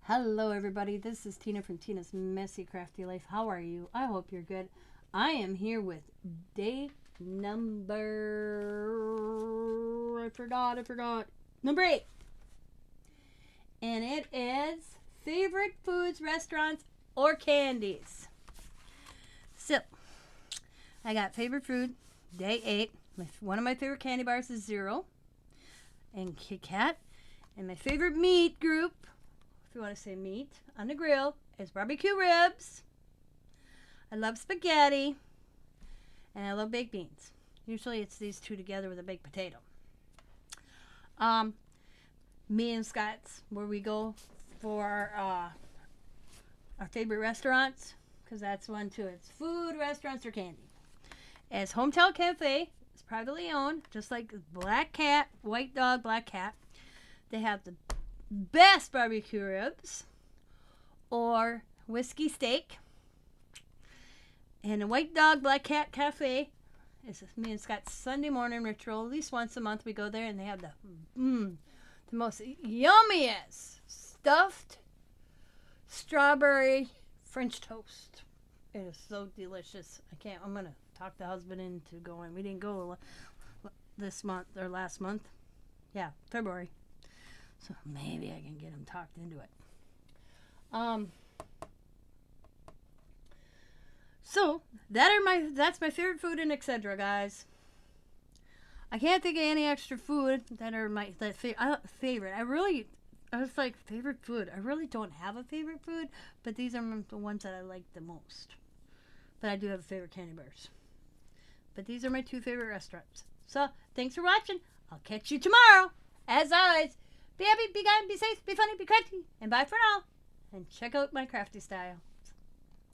Hello everybody, this is Tina from Tina's Messy Crafty Life. How are you? I hope you're good. I am here with day number... I forgot. Number 8. And it is favorite foods, restaurants, or candies. So, I got favorite food, day 8. One of my favorite candy bars is Zero and Kit Kat. And my favorite meat group, if you want to say meat on the grill, is barbecue ribs. I love spaghetti, and I love baked beans. Usually it's these two together with a baked potato. Me and Scott's, where we go for our favorite restaurants, because that's one too. It's food, restaurants, or candy. As Hometown Cafe, it's privately owned, just like Black Cat, White Dog, Black Cat. They have the best barbecue ribs or whiskey steak. And the White Dog Black Cat Cafe is me and Scott's Sunday morning ritual. At least once a month we go there, and they have the most yummiest stuffed strawberry French toast. It is so delicious. I'm going to talk the husband into going. We didn't go this month or last month. Yeah, February. So maybe I can get him talked into it. So that's my favorite food and etc. guys. I can't think of any extra food that are my favorite. I was like favorite food. I really don't have a favorite food, but these are the ones that I like the most. But I do have favorite candy bars. But these are my 2 favorite restaurants. So thanks for watching. I'll catch you tomorrow. As always. Be happy, be kind, be safe, be funny, be crafty, and bye for now. And check out my crafty style.